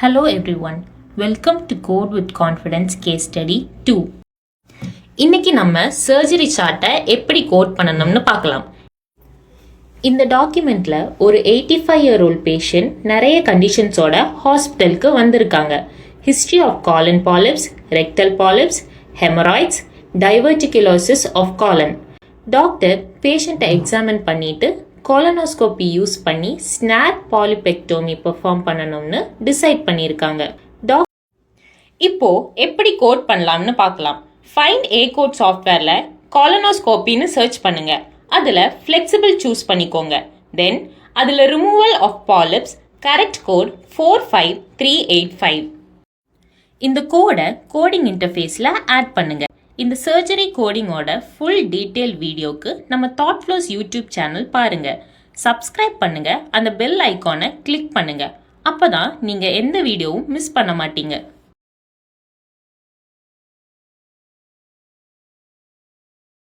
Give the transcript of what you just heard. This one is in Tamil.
Hello everyone, welcome to Code with Confidence Case Study 2. இன்னைக்கு நம்ம சர்ஜரி சார்ட்டை எப்படி கோட் பண்ணணும்னு பார்க்கலாம். இந்த டாக்குமெண்ட்ல ஒரு 85-year-old பேஷண்ட் நிறைய கண்டிஷன்ஸோட ஹாஸ்பிட்டலுக்கு வந்திருக்காங்க. History of colon polyps, rectal polyps, haemorrhoids, diverticulosis of colon. Doctor பேஷண்ட்டை எக்ஸாமின் பண்ணிட்டு கோலனோஸ்கோபி யூஸ் பண்ணி ஸ்னாப் பாலிபெக்டோமி பெர்ஃபார்ம் பண்ணணும்னு டிசைட் பண்ணியிருக்காங்க. இப்போ எப்படி கோட் பண்ணலாம்னு பார்க்கலாம். ஃபைண்ட் ஏ கோட் சாஃப்ட்வேர்ல கோலனோஸ்கோபின்னு சர்ச் பண்ணுங்க. அதில் ஃப்ளெக்சிபிள் சூஸ் பண்ணிக்கோங்க. தென் அதில் removal of polyps correct code 45385. இந்த கோடை கோடிங் இன்டர்ஃபேஸில் ஆட் பண்ணுங்க. இந்த சர்ஜரி கோடிங்கோட ஃபுல் டீட்டெயில் வீடியோக்கு நம்ம தாட் ஃப்ளோஸ் யூடியூப் சேனல் பாருங்க. சப்ஸ்கிரைப் பண்ணுங்க, அந்த பெல் ஐக்கானை கிளிக் பண்ணுங்க. அப்பதான் நீங்க எந்த வீடியோவும் மிஸ் பண்ண மாட்டீங்க.